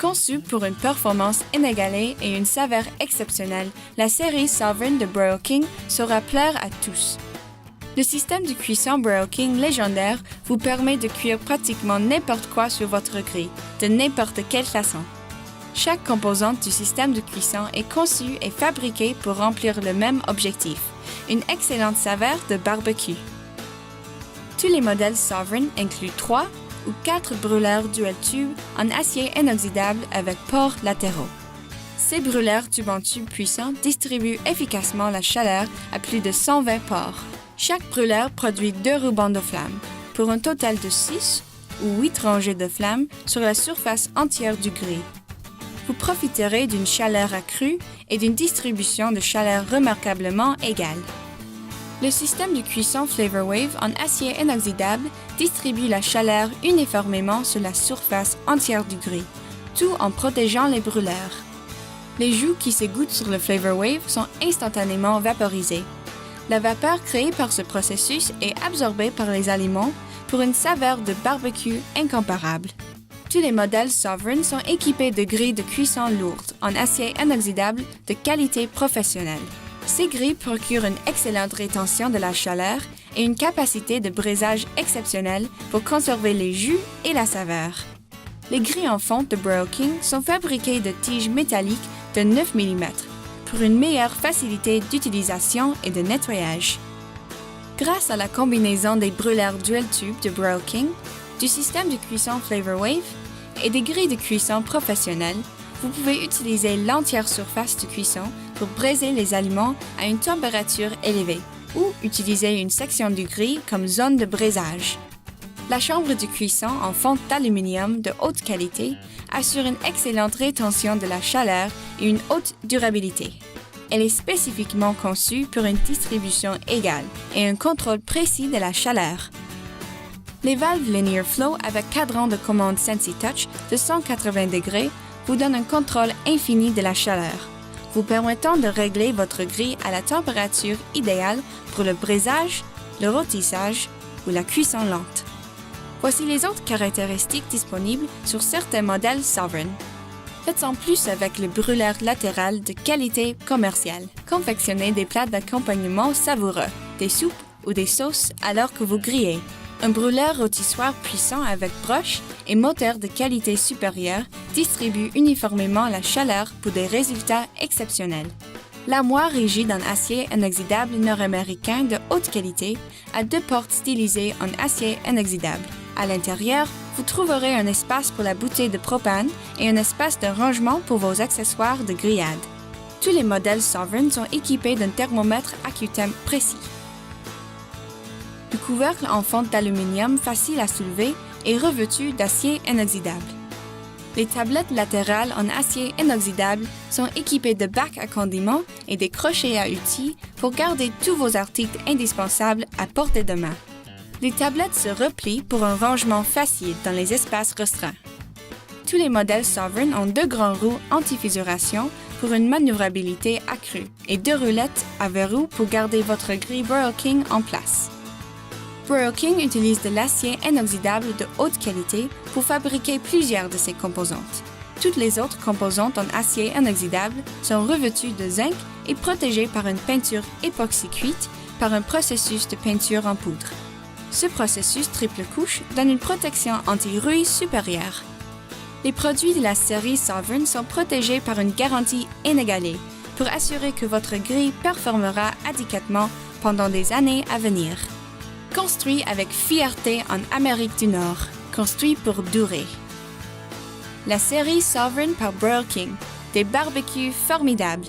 Conçue pour une performance inégalée et une saveur exceptionnelle, la série Sovereign de Broil King saura plaire à tous. Le système de cuisson Broil King légendaire vous permet de cuire pratiquement n'importe quoi sur votre grille, de n'importe quelle façon. Chaque composante du système de cuisson est conçue et fabriquée pour remplir le même objectif, une excellente saveur de barbecue. Tous les modèles Sovereign incluent 3 ou 4 brûleurs dual tube en acier inoxydable avec pores latéraux. Ces brûleurs tube en tube puissants distribuent efficacement la chaleur à plus de 120 pores. Chaque brûleur produit 2 rubans de flamme, pour un total de 6 ou 8 rangées de flammes sur la surface entière du grill. Vous profiterez d'une chaleur accrue et d'une distribution de chaleur remarquablement égale. Le système de cuisson Flavor Wave en acier inoxydable distribue la chaleur uniformément sur la surface entière du grill, tout en protégeant les brûleurs. Les jus qui s'égouttent sur le Flavor Wave sont instantanément vaporisés. La vapeur créée par ce processus est absorbée par les aliments pour une saveur de barbecue incomparable. Tous les modèles Sovereign sont équipés de grilles de cuisson lourdes en acier inoxydable de qualité professionnelle. Ces grilles procurent une excellente rétention de la chaleur et une capacité de brisage exceptionnelle pour conserver les jus et la saveur. Les grilles en fonte de Broil King sont fabriquées de tiges métalliques de 9 mm pour une meilleure facilité d'utilisation et de nettoyage. Grâce à la combinaison des brûleurs dual tube de Broil King, du système de cuisson Flavor Wave et des grilles de cuisson professionnelles, vous pouvez utiliser l'entière surface de cuisson pour braiser les aliments à une température élevée ou utiliser une section du grill comme zone de braisage. La chambre de cuisson en fonte d'aluminium de haute qualité assure une excellente rétention de la chaleur et une haute durabilité. Elle est spécifiquement conçue pour une distribution égale et un contrôle précis de la chaleur. Les valves Linear Flow avec cadran de commande SensiTouch de 180 degrés vous donnent un contrôle infini de la chaleur, vous permettant de régler votre grille à la température idéale pour le braisage, le rôtissage ou la cuisson lente. Voici les autres caractéristiques disponibles sur certains modèles Sovereign. Faites-en plus avec le brûleur latéral de qualité commerciale. Confectionnez des plats d'accompagnement savoureux, des soupes ou des sauces alors que vous grillez. Un brûleur rôtissoir puissant avec broche et moteur de qualité supérieure distribue uniformément la chaleur pour des résultats exceptionnels. L'armoire rigide en acier inoxydable nord-américain de haute qualité a 2 portes stylisées en acier inoxydable. À l'intérieur, vous trouverez un espace pour la bouteille de propane et un espace de rangement pour vos accessoires de grillade. Tous les modèles Sovereign sont équipés d'un thermomètre AccuTemp précis. Le couvercle en fonte d'aluminium facile à soulever est revêtu d'acier inoxydable. Les tablettes latérales en acier inoxydable sont équipées de bacs à condiments et des crochets à outils pour garder tous vos articles indispensables à portée de main. Les tablettes se replient pour un rangement facile dans les espaces restreints. Tous les modèles Sovereign ont 2 grands roues anti-fissuration pour une manœuvrabilité accrue et 2 roulettes à verrou pour garder votre grille Broil King en place. Broil King utilise de l'acier inoxydable de haute qualité pour fabriquer plusieurs de ses composantes. Toutes les autres composantes en acier inoxydable sont revêtues de zinc et protégées par une peinture époxy cuite par un processus de peinture en poudre. Ce processus triple couche donne une protection anti-rouille supérieure. Les produits de la série Sovereign sont protégés par une garantie inégalée pour assurer que votre grille performera adéquatement pendant des années à venir. Construit avec fierté en Amérique du Nord, construit pour durer. La série Sovereign par Broil King, des barbecues formidables.